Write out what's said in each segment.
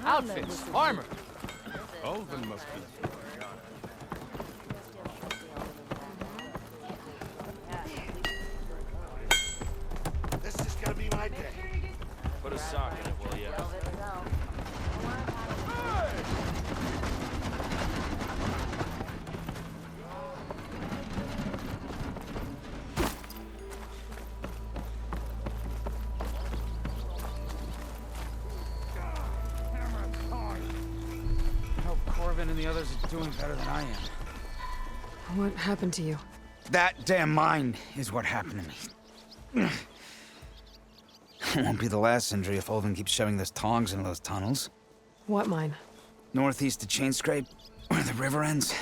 Outfits, armor. Ulvund must be. This is gonna be my day. Put a sock in it, will ya? And the others are doing better than I am. What happened to you? That damn mine is what happened to me. It won't be the last injury if Ulvund keeps shoving those tongs into those tunnels. What mine? Northeast of Chainscrape, where the river ends.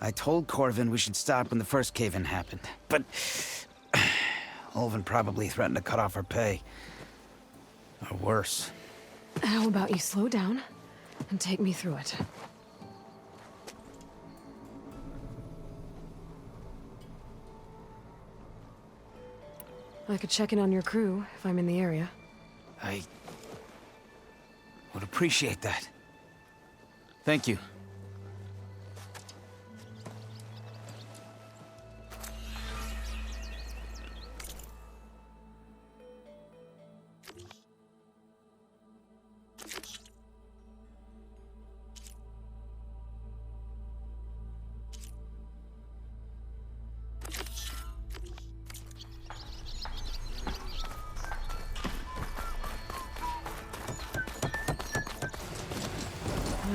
I told Corvin we should stop when the first cave-in happened, but Ulvund probably threatened to cut off our pay. Or worse. How about you slow down and take me through it? I could check in on your crew if I'm in the area. I would appreciate that. Thank you.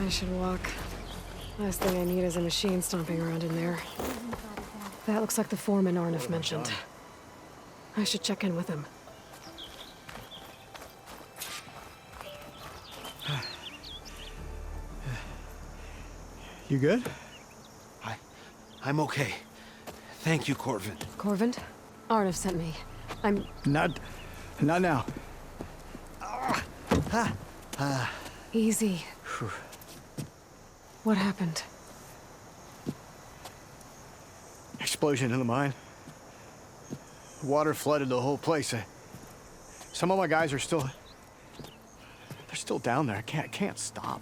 I should walk. Last thing I need is a machine stomping around in there. That looks like the foreman Arnif mentioned. I should check in with him. You good? I'm okay. Thank you, Corvin. Corvin? Arnif sent me. I'm... Not now. Easy. What happened? Explosion in the mine. Water flooded the whole place. Some of my guys are still... They're still down there. I can't stop.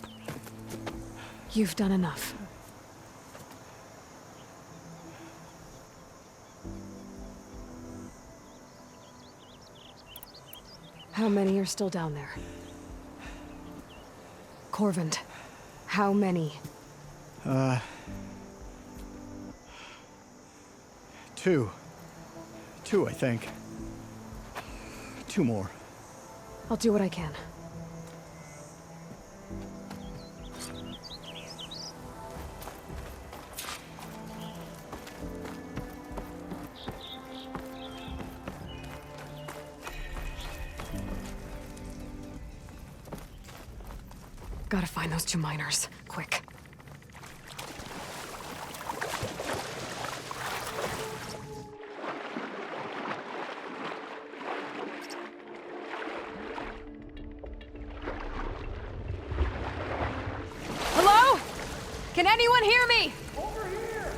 You've done enough. How many are still down there? Corvin, how many? Two. Two, I think. Two more. I'll do what I can. Gotta find those two miners. Quick. Hello? Can anyone hear me? Over here!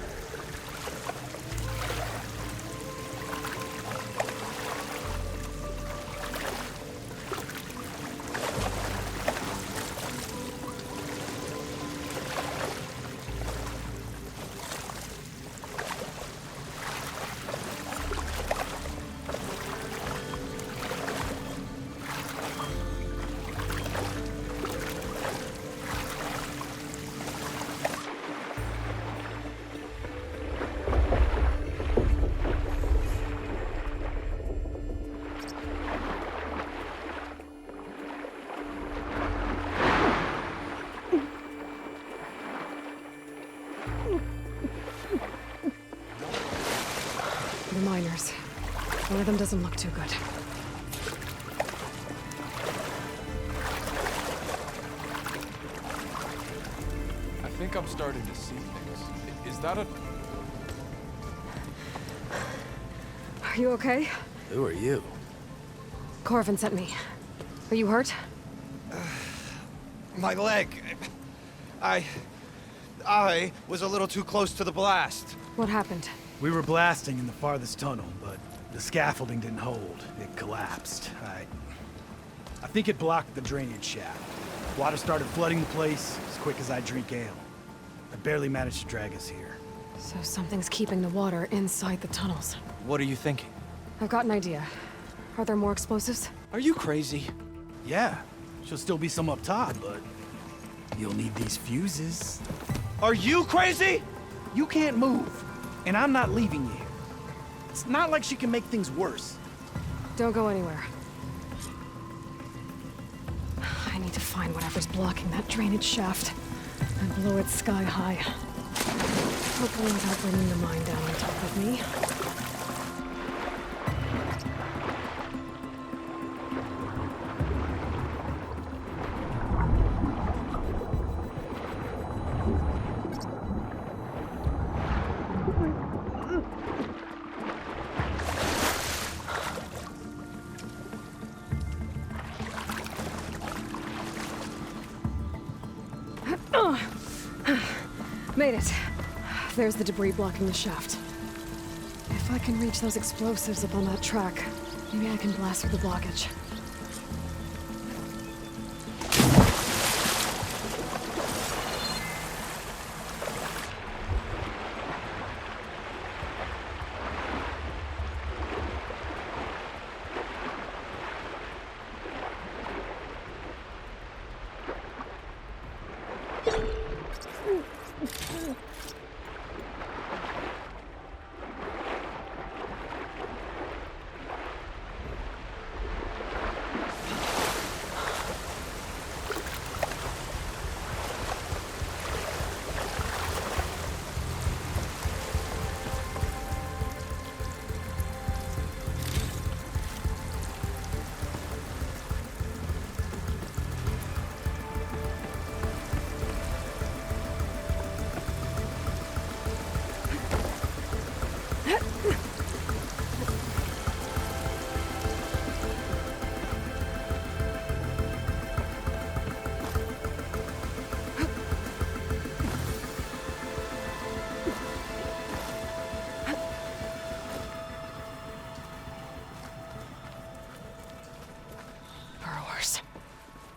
The miners. One of them doesn't look too good. I think I'm starting to see things. Is that a... Are you okay? Who are you? Corvin sent me. Are you hurt? My leg. I was a little too close to the blast. What happened? We were blasting in the farthest tunnel, but the scaffolding didn't hold. It collapsed. I think it blocked the drainage shaft. Water started flooding the place as quick as I drink ale. I barely managed to drag us here. So something's keeping the water inside the tunnels. What are you thinking? I've got an idea. Are there more explosives? Are you crazy? Yeah, should still be some up top, but you'll need these fuses. Are you crazy? You can't move, and I'm not leaving you. It's not like she can make things worse. Don't go anywhere. I need to find whatever's blocking that drainage shaft and blow it sky high. Hopefully without bringing the mine down on top of me. Made it. There's the debris blocking the shaft. If I can reach those explosives up on that track, maybe I can blast through the blockage.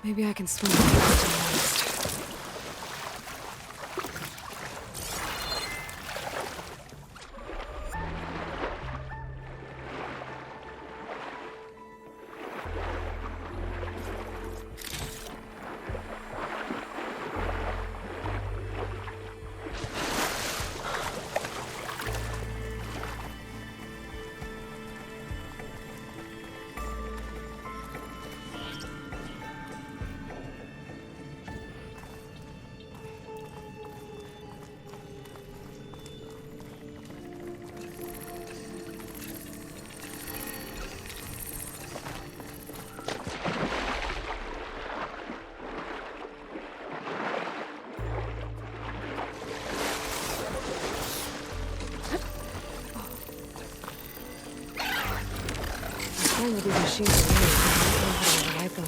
Maybe I can swim back to the nest. One of these machines are really I don't know how to override them.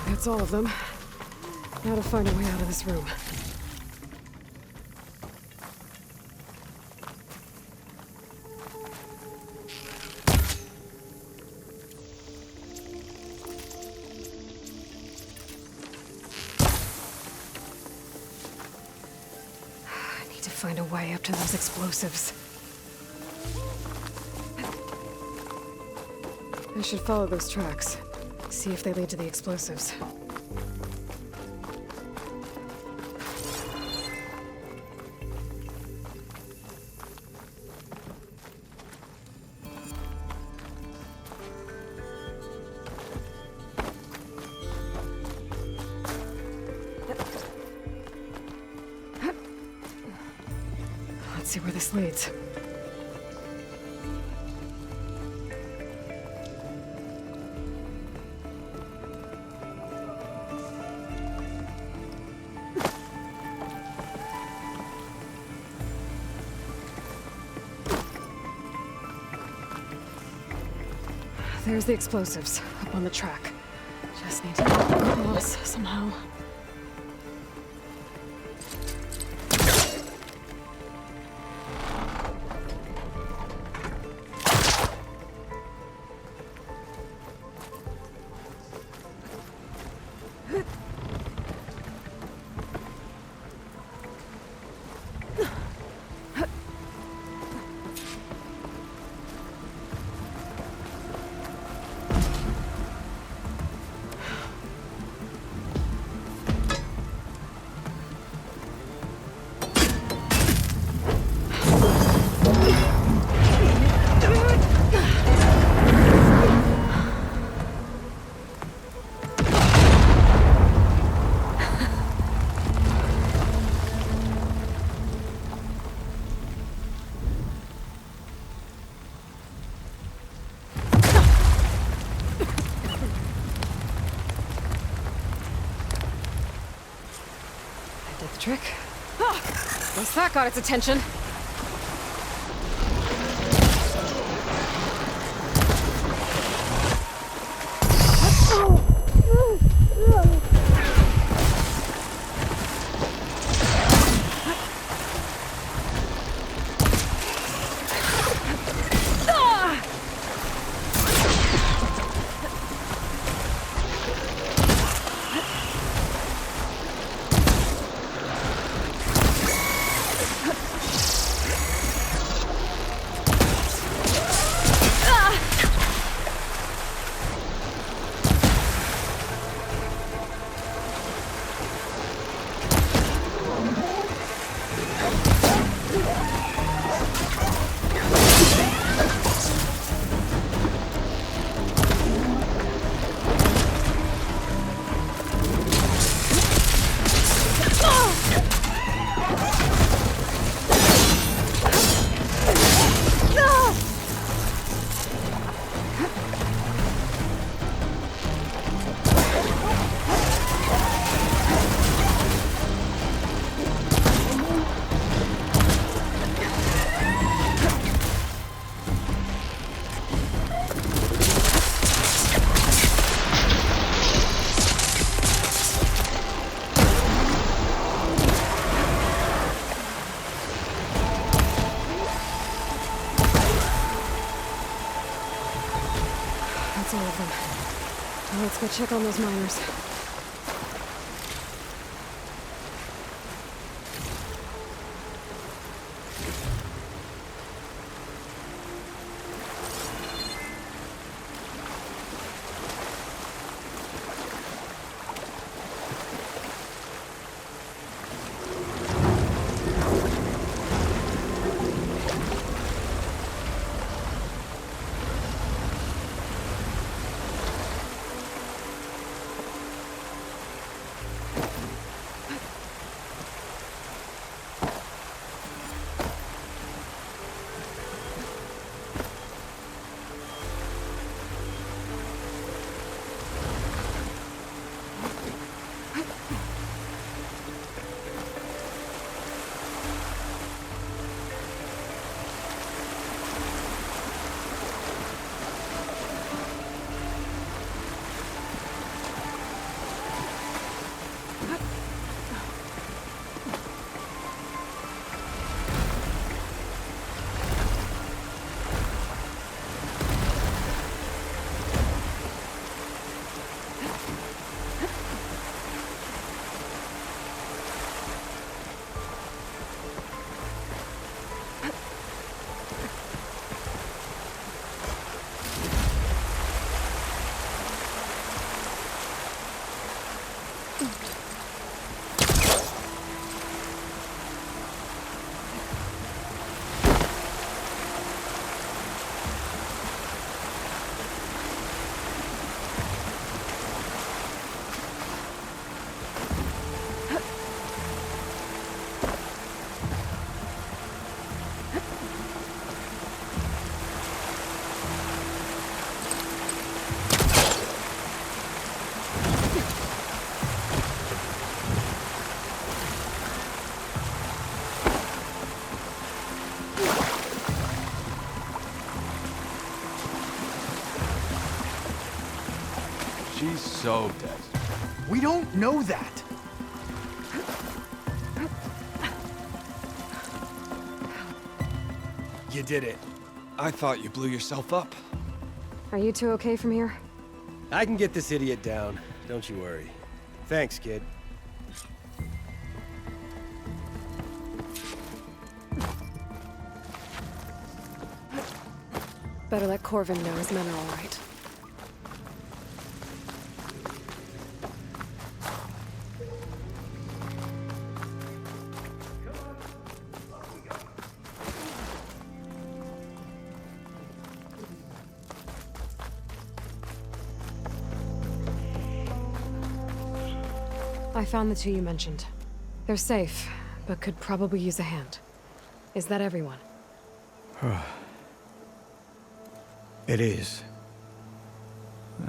That's all of them. Now to find a way out of this room. I need to find a way up to those explosives. I should follow those tracks. See if they lead to the explosives. Let's see where this leads. There's the explosives, up on the track. Just need to get across somehow. Trick. Ah, once that got its attention. That's all of them. Now let's go check on those miners. She's so dead. We don't know that. You did it. I thought you blew yourself up. Are you two okay from here? I can get this idiot down. Don't you worry. Thanks, kid. Better let Corvin know his men are all right. I found the two you mentioned. They're safe, but could probably use a hand. Is that everyone? It is.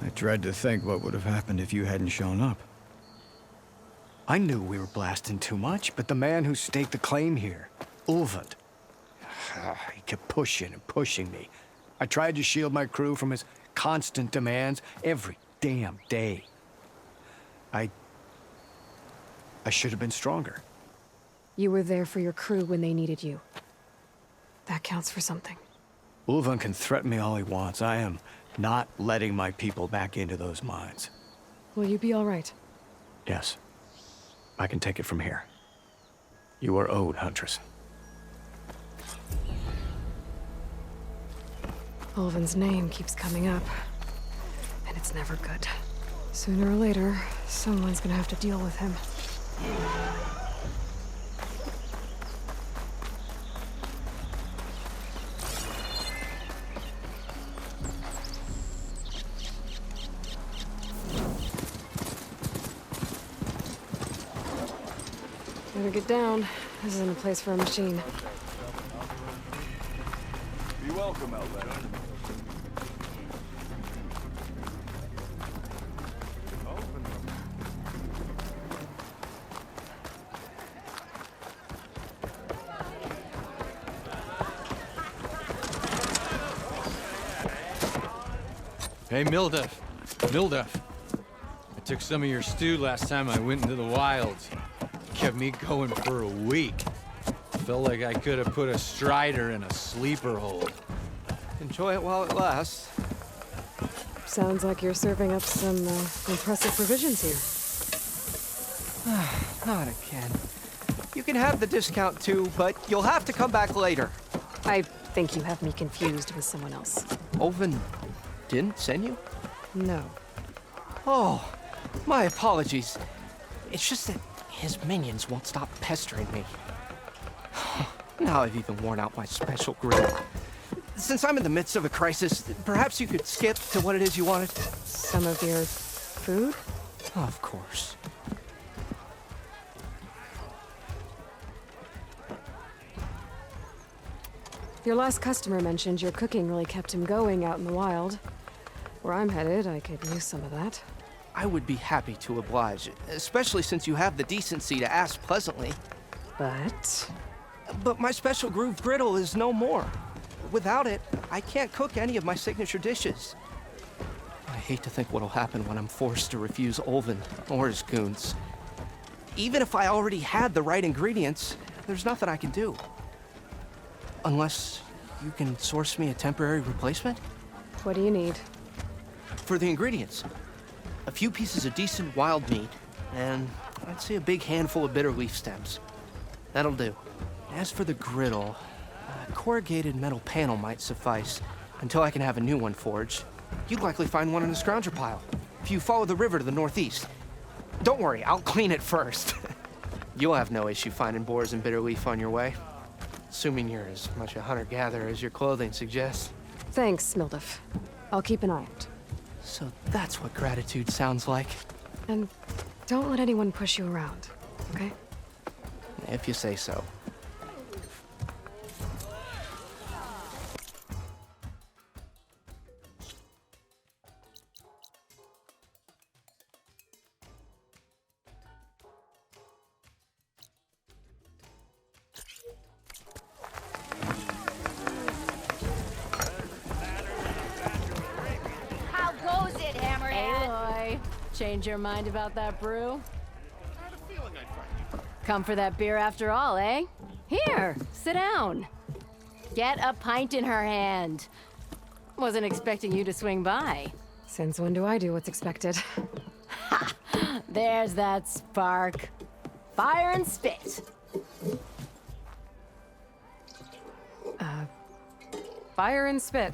I dread to think what would have happened if you hadn't shown up. I knew we were blasting too much, but the man who staked the claim here, Ulvund, he kept pushing and pushing me. I tried to shield my crew from his constant demands every damn day. I should have been stronger. You were there for your crew when they needed you. That counts for something. Ulvund can threaten me all he wants. I am not letting my people back into those mines. Will you be all right? Yes. I can take it from here. You are owed, Huntress. Ulvund's name keeps coming up, and it's never good. Sooner or later, someone's gonna have to deal with him. Better get down. This isn't a place for a machine. Be welcome, Outlet. Hey, Mildef. Mildef. I took some of your stew last time I went into the wilds. Kept me going for a week. Felt like I could have put a strider in a sleeper hold. Enjoy it while it lasts. Sounds like you're serving up some impressive provisions here. Not again. You can have the discount too, but you'll have to come back later. I think you have me confused with someone else. Ulvund didn't send you? No. Oh, my apologies. It's just that his minions won't stop pestering me. Now I've even worn out my special grill. Since I'm in the midst of a crisis, perhaps you could skip to what it is you wanted? Some of your food? Of course. Your last customer mentioned your cooking really kept him going out in the wild. Where I'm headed, I could use some of that. I would be happy to oblige, especially since you have the decency to ask pleasantly. But my special groove griddle is no more. Without it, I can't cook any of my signature dishes. I hate to think what'll happen when I'm forced to refuse Ulvund or his goons. Even if I already had the right ingredients, there's nothing I can do. Unless you can source me a temporary replacement? What do you need? For the ingredients, a few pieces of decent wild meat, and I'd say a big handful of bitter leaf stems. That'll do. As for the griddle, a corrugated metal panel might suffice until I can have a new one forged. You'd likely find one in the scrounger pile, if you follow the river to the northeast. Don't worry, I'll clean it first. You'll have no issue finding boars and bitter leaf on your way. Assuming you're as much a hunter-gatherer as your clothing suggests. Thanks, Mildef. I'll keep an eye out. So that's what gratitude sounds like. And don't let anyone push you around, okay? If you say so. How goes it, Hammerhead? Aloy. Change your mind about that brew? I had a feeling I'd find you. Come for that beer after all, eh? Here, sit down. Get a pint in her hand. Wasn't expecting you to swing by. Since when do I do what's expected? Ha! There's that spark. Fire and spit. Fire and spit.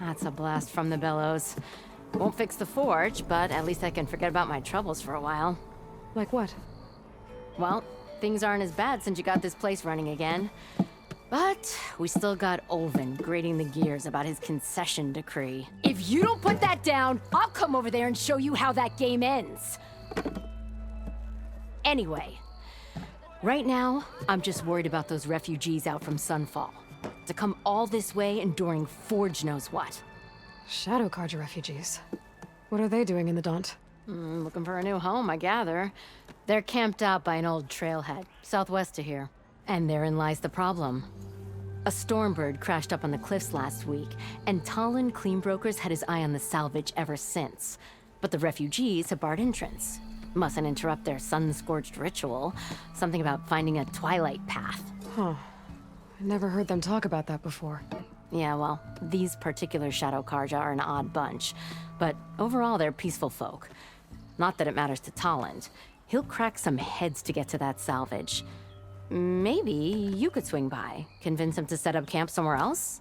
That's a blast from the bellows. Won't fix the forge, but at least I can forget about my troubles for a while. Like what? Well, things aren't as bad since you got this place running again. But we still got Ulvund grating the gears about his concession decree. If you don't put that down, I'll come over there and show you how that game ends. Anyway, right now, I'm just worried about those refugees out from Sunfall. To come all this way enduring Forge knows what. Shadow Karja refugees. What are they doing in the Daunt? Looking for a new home, I gather. They're camped out by an old trailhead, southwest of here. And therein lies the problem. A stormbird crashed up on the cliffs last week, and Talon Cleanbrokers had his eye on the salvage ever since. But the refugees have barred entrance. Mustn't interrupt their sun-scorched ritual. Something about finding a twilight path. Huh. I never heard them talk about that before. Yeah, well, these particular Shadow Karja are an odd bunch. But overall, they're peaceful folk. Not that it matters to Talon. He'll crack some heads to get to that salvage. Maybe you could swing by, convince him to set up camp somewhere else?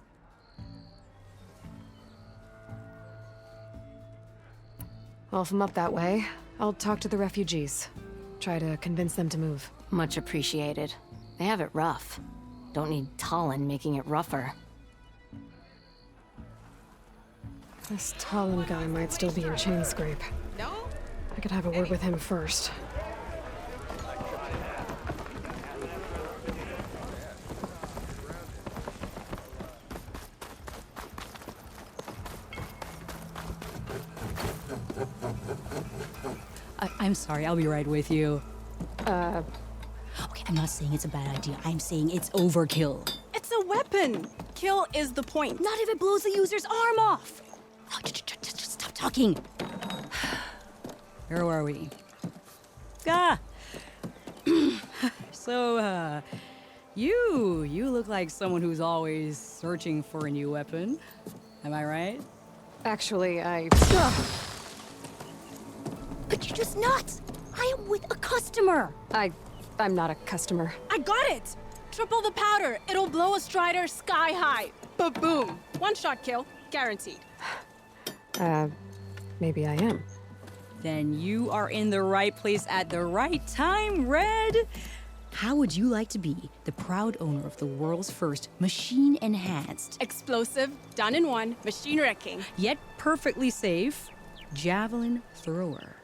Well, if I'm up that way, I'll talk to the refugees. Try to convince them to move. Much appreciated. They have it rough. Don't need Talon making it rougher. This Talon guy might still be in Chainscrape. No? I could have a word with him first. I'm sorry, I'll be right with you. Okay, I'm not saying it's a bad idea. I'm saying it's overkill. It's a weapon! Kill is the point. Not if it blows the user's arm off! Oh, just stop talking. Where were we? So, you look like someone who's always searching for a new weapon. Am I right? Actually, Could you just not? I am with a customer. I'm not a customer. I got it! Triple the powder. It'll blow a Strider sky high. Ba-boom. One shot kill. Guaranteed. Maybe I am. Then you are in the right place at the right time, Red. How would you like to be the proud owner of the world's first machine-enhanced, Explosive, done in one, machine wrecking, yet perfectly safe, javelin thrower?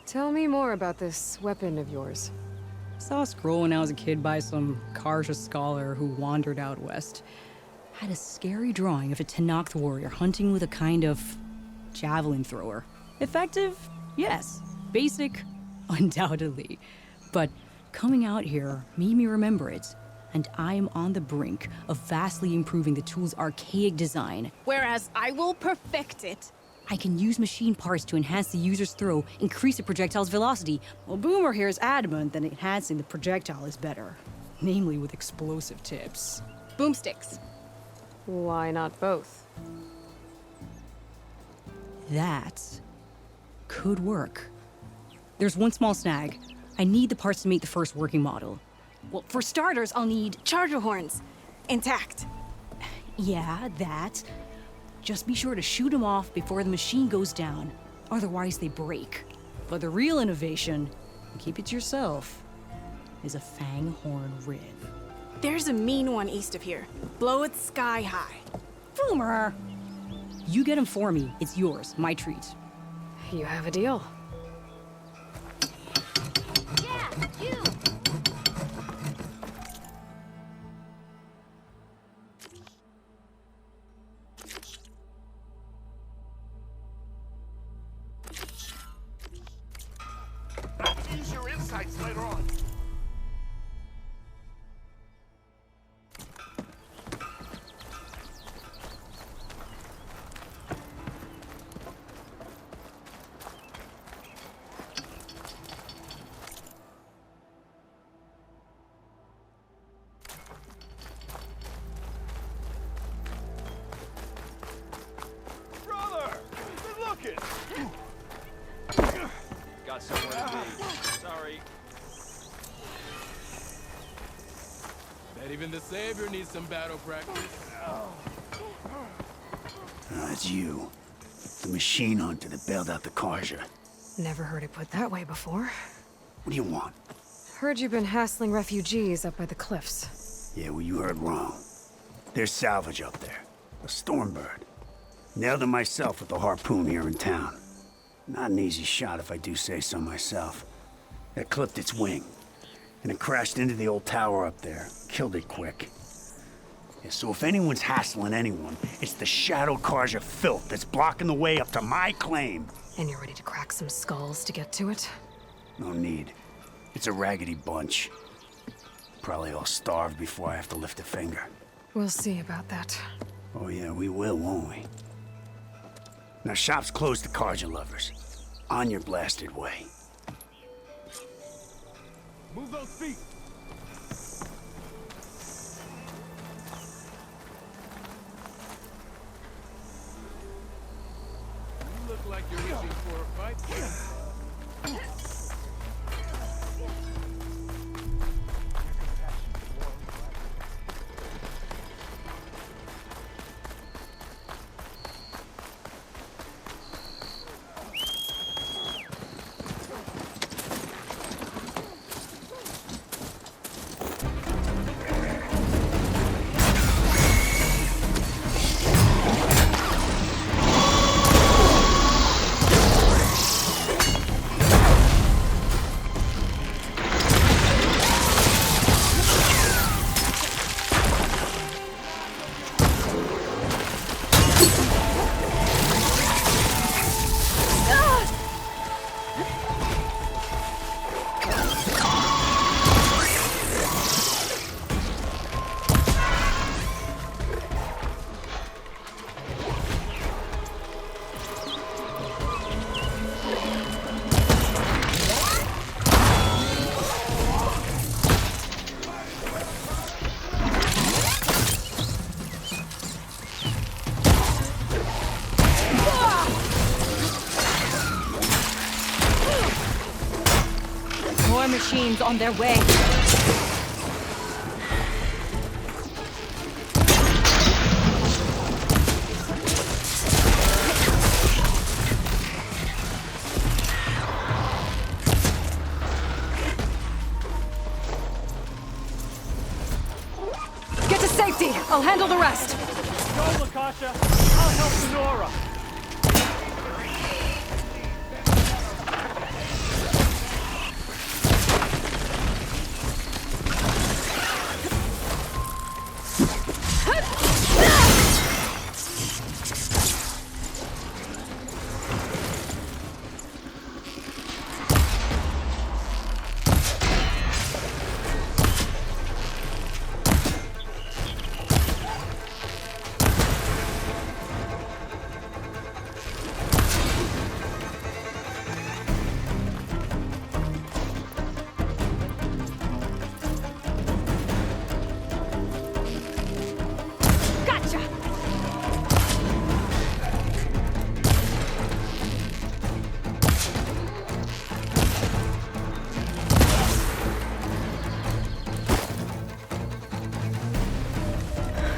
Tell me more about this weapon of yours. Saw a scroll when I was a kid by some Karja scholar who wandered out west. Had a scary drawing of a Tenakth warrior hunting with a kind of javelin thrower. Effective? Yes. Basic? Undoubtedly. But coming out here made me remember it, and I am on the brink of vastly improving the tool's archaic design. Whereas I will perfect it. I can use machine parts to enhance the user's throw, increase the projectile's velocity. Well, Boomer here is adamant that enhancing the projectile is better. Namely with explosive tips. Boomsticks. Why not both? That could work. There's one small snag. I need the parts to make the first working model. Well, for starters, I'll need charger horns. Intact. Yeah, that. Just be sure to shoot them off before the machine goes down. Otherwise, they break. But the real innovation, and keep it to yourself, is a fang horn rib. There's a mean one east of here. Blow it sky high. Boomer! You get him for me. It's yours. My treat. You have a deal. Yeah, you! Use your insights later on. And even the Savior needs some battle practice. It's you. The machine hunter that bailed out the Karja. Never heard it put that way before. What do you want? Heard you've been hassling refugees up by the cliffs. Yeah, well, you heard wrong. There's salvage up there. A Stormbird. Nailed him myself with the harpoon here in town. Not an easy shot if I do say so myself. It clipped its wing. And it crashed into the old tower up there. Killed it quick. Yeah, so if anyone's hassling anyone, it's the Shadow Karja filth that's blocking the way up to my claim. And you're ready to crack some skulls to get to it? No need. It's a raggedy bunch. Probably all starved before I have to lift a finger. We'll see about that. Oh yeah, we will, won't we? Now shop's closed to Karja lovers. On your blasted way. Move those feet! You look like you're reaching for a fight. Machines on their way. Get to safety! I'll handle the rest! Go, Lakasha! I'll help Sonora!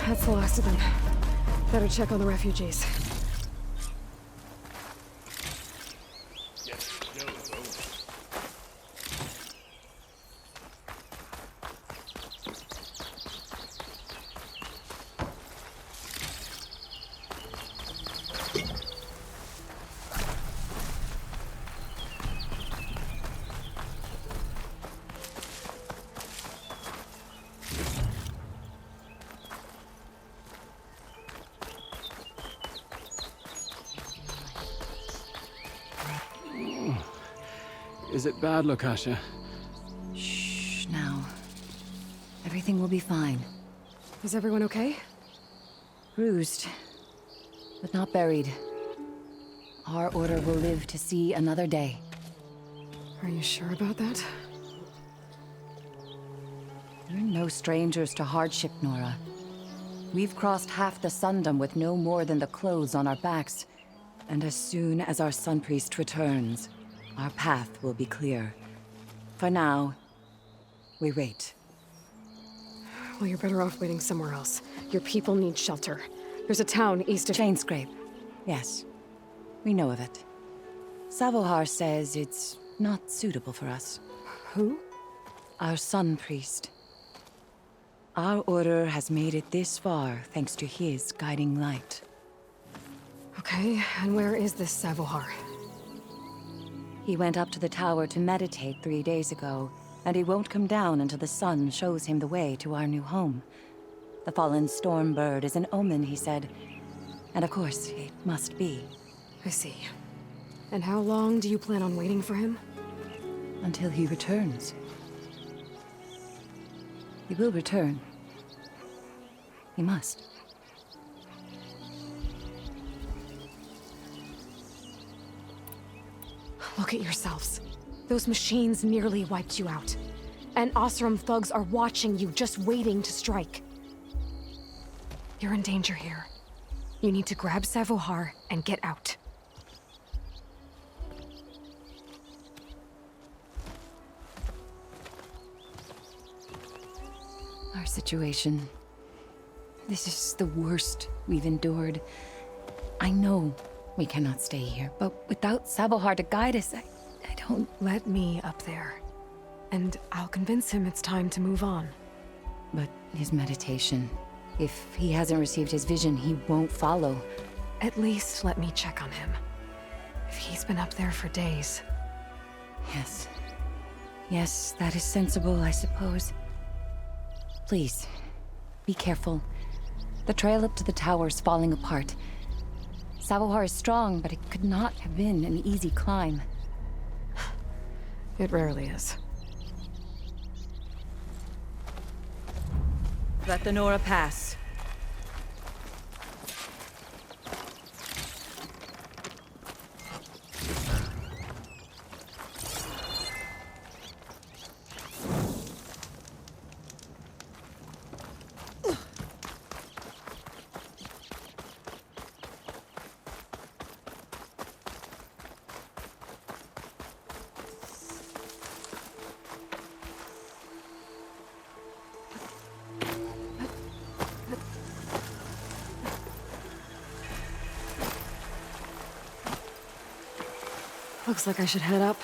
That's the last of them. Better check on the refugees. Is it bad, Lakasha? Shh, now. Everything will be fine. Is everyone okay? Bruised, but not buried. Our order will live to see another day. Are you sure about that? You're no strangers to hardship, Nora. We've crossed half the Sundom with no more than the clothes on our backs. And as soon as our Sun Priest returns, our path will be clear. For now, we wait. Well, you're better off waiting somewhere else. Your people need shelter. There's a town east of... Chainscrape. Yes. We know of it. Savohar says it's not suitable for us. Who? Our sun priest. Our order has made it this far thanks to his guiding light. Okay, and where is this Savohar? He went up to the tower to meditate 3 days ago, and he won't come down until the sun shows him the way to our new home. The fallen storm bird is an omen, he said. And of course, it must be. I see. And how long do you plan on waiting for him? Until he returns. He will return. He must. Look at yourselves. Those machines nearly wiped you out. And Oseram thugs are watching you, just waiting to strike. You're in danger here. You need to grab Savohar and get out. Our situation. This is the worst we've endured. I know we cannot stay here, but without Savohar to guide us, I don't... Let me up there. And I'll convince him it's time to move on. But his meditation... If he hasn't received his vision, he won't follow. At least let me check on him. If he's been up there for days. Yes. Yes, that is sensible, I suppose. Please, be careful. The trail up to the tower's falling apart. Savohar is strong, but it could not have been an easy climb. It rarely is. Let the Nora pass. Looks like I should head up.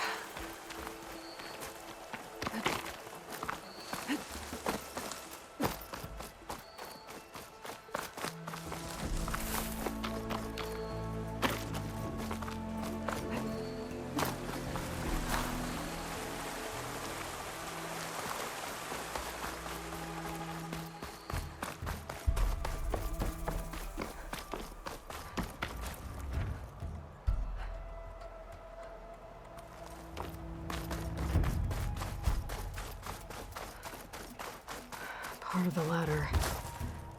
Part of the ladder.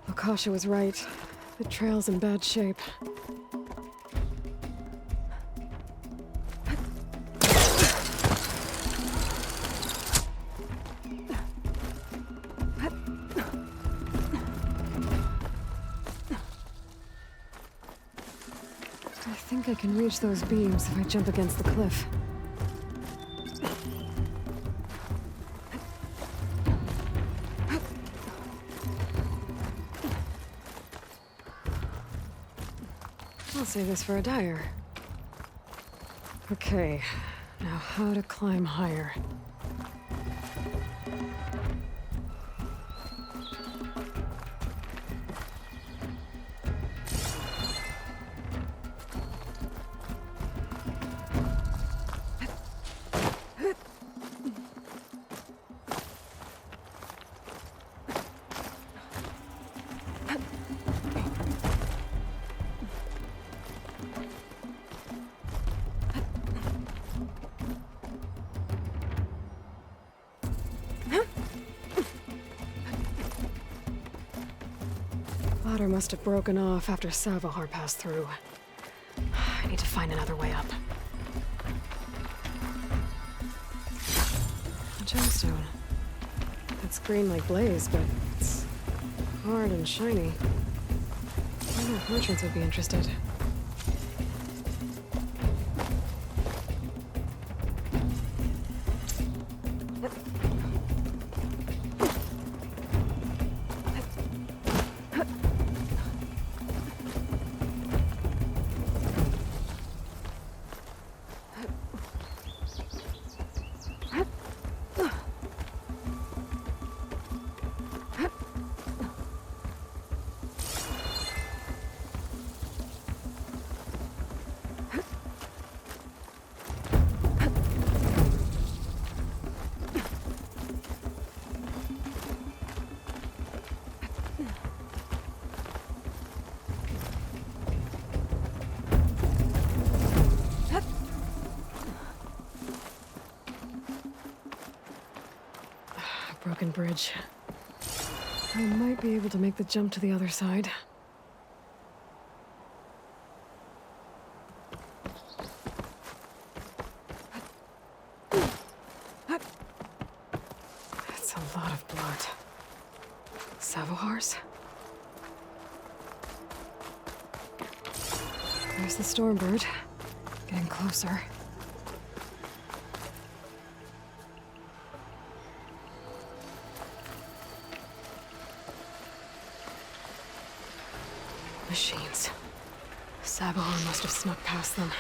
Akasha was right. The trail's in bad shape. I think I can reach those beams if I jump against the cliff. I'll save this for a dyer. Okay, now how to climb higher. Ladder must have broken off after Savohar passed through. I need to find another way up. A gemstone. It's green like blaze, but it's hard and shiny. I wonder if merchants would be interested. broken bridge. I might be able to make the jump to the other side. That's a lot of blood. Savohars? There's the Stormbird. Getting closer. Machines. Savohar must have snuck past them.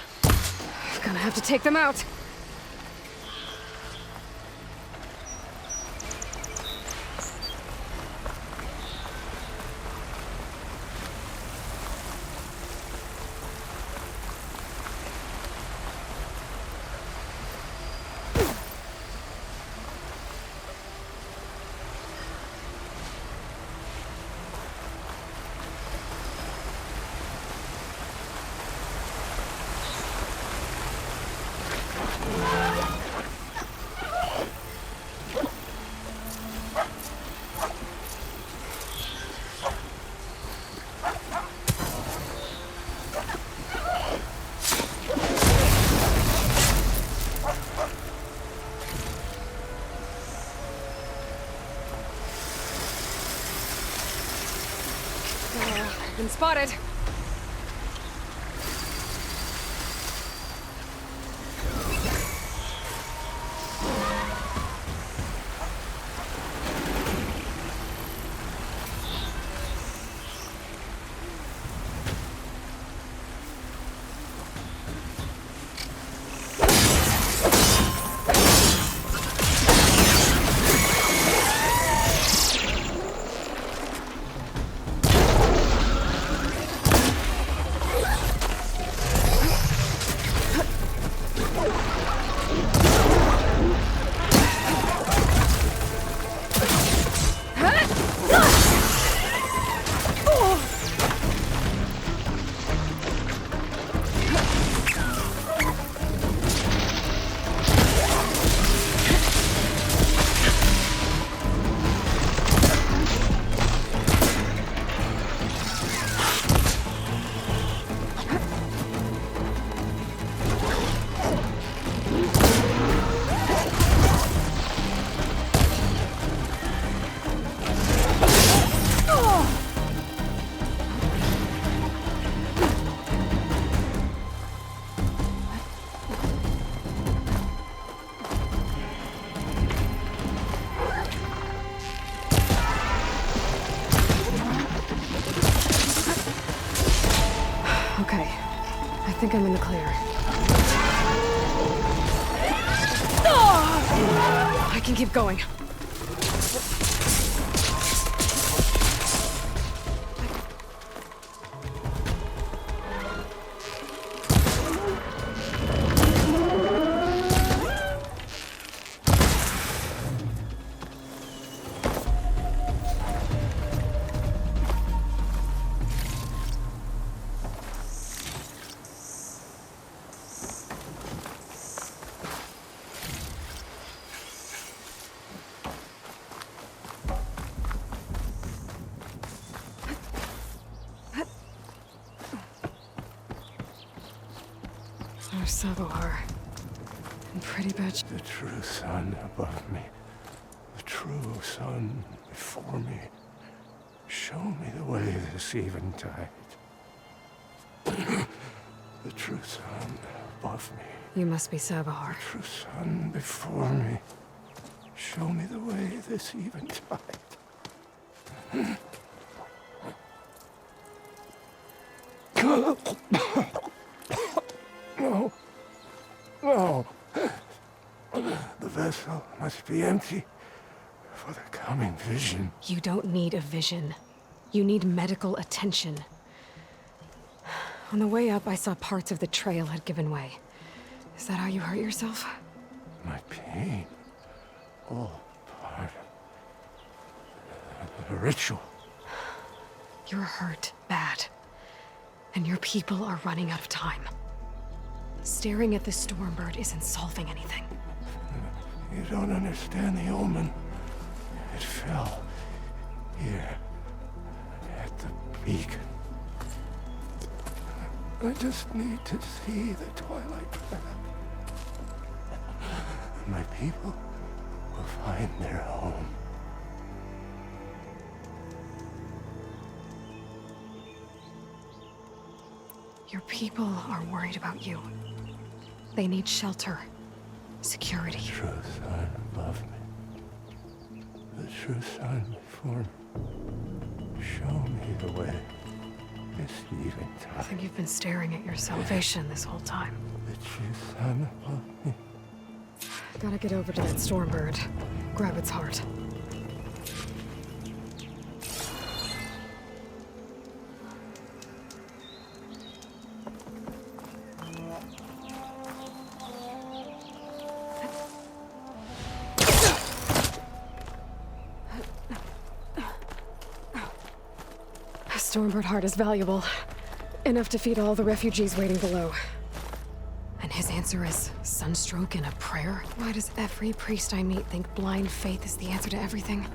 Gonna have to take them out. Been spotted. Okay. I think I'm in the clear. I can keep going. Savohar. In pretty bad shape. The true sun above me. The true sun before me. Show me the way this eventide. The true sun above me. You must be Savohar. The true sun before me. Show me the way this eventide. No. No. The vessel must be empty for the coming vision. You don't need a vision. You need medical attention. On the way up, I saw parts of the trail had given way. Is that how you hurt yourself? My pain. All part of the ritual. You're hurt bad. And your people are running out of time. Staring at the Stormbird isn't solving anything. You don't understand the omen. It fell here at the beacon. I just need to see the twilight path. My people will find their home. Your people are worried about you. They need shelter, security. The true sun above me. The true sun before me. Show me the way. This eventide. I think you've been staring at your salvation this whole time. The true sun above me. Gotta get over to that Stormbird. Grab its heart. Stormbird heart is valuable. Enough to feed all the refugees waiting below. And his answer is sunstroke and a prayer? Why does every priest I meet think blind faith is the answer to everything?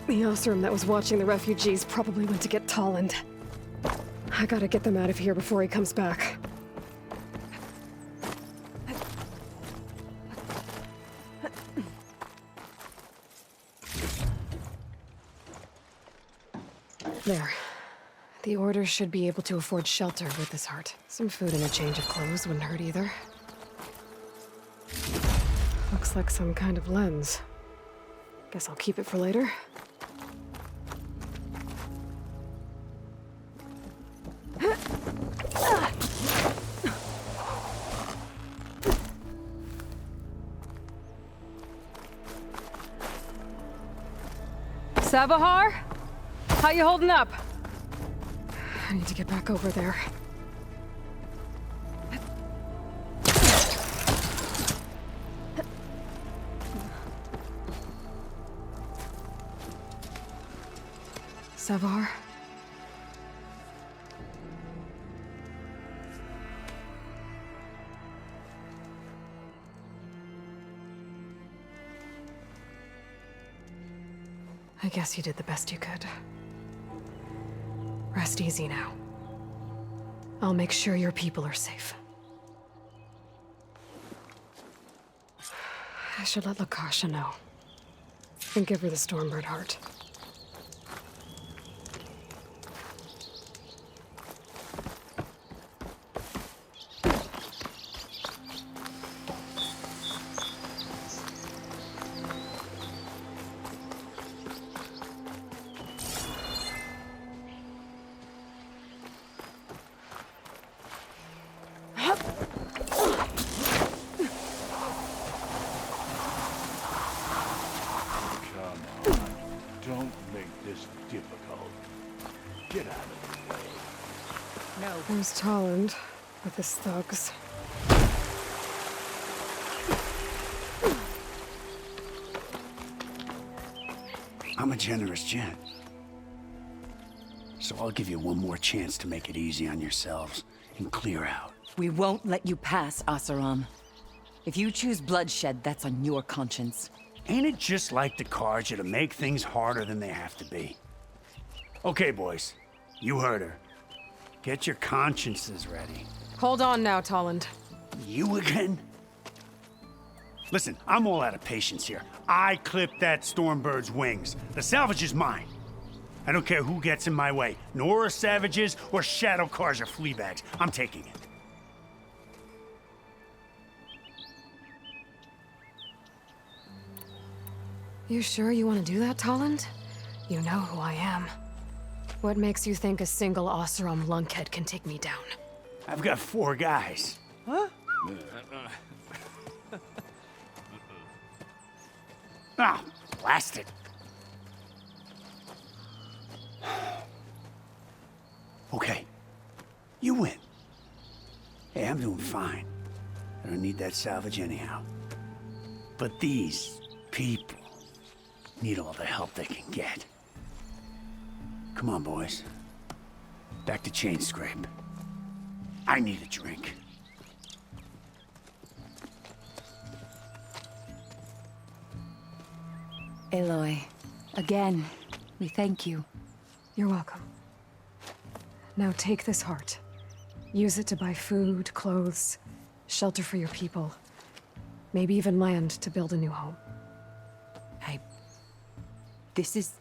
The Osram that was watching the refugees probably went to get Tolland. I gotta get them out of here before he comes back. There. The Order should be able to afford shelter with this heart. Some food and a change of clothes wouldn't hurt either. Looks like some kind of lens. Guess I'll keep it for later. Sabahar? How you holding up? I need to get back over there. Savar? I guess you did the best you could. Rest easy now. I'll make sure your people are safe. I should let Lakasha know. And give her the Stormbird heart. There's Tolland with his thugs. I'm a generous gent. So I'll give you one more chance to make it easy on yourselves and clear out. We won't let you pass, Oseram. If you choose bloodshed, that's on your conscience. Ain't it just like the Karja to make things harder than they have to be? Okay, boys. You heard her. Get your consciences ready. Hold on now, Tolland. You again? Listen, I'm all out of patience here. I clipped that Stormbird's wings. The salvage is mine. I don't care who gets in my way. Nora savages or shadow cars or flea bags. I'm taking it. You sure you want to do that, Tolland? You know who I am. What makes you think a single Oseram lunkhead can take me down? I've got 4 guys. Huh? Ah, blast it. Okay. You win. Hey, I'm doing fine. I don't need that salvage anyhow. But these people need all the help they can get. Come on, boys. Back to Chainscrape. I need a drink. Aloy, again, we thank you. You're welcome. Now take this heart. Use it to buy food, clothes, shelter for your people. Maybe even land to build a new home. This is...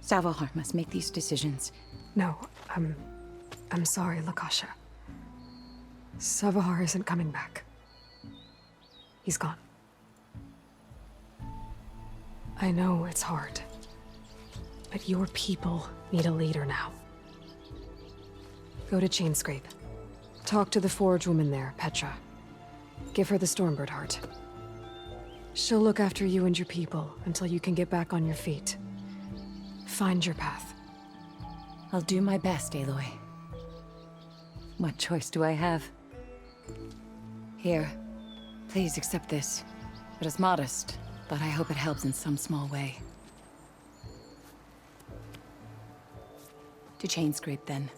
Savahar must make these decisions. No, I'm sorry, Lakasha. Savahar isn't coming back. He's gone. I know it's hard, but your people need a leader now. Go to Chainscrape. Talk to the forge woman there, Petra. Give her the Stormbird heart. She'll look after you and your people until you can get back on your feet. Find your path. I'll do my best, Aloy. What choice do I have? Here, please accept this. It is modest, but I hope it helps in some small way. To Chainscrape, then.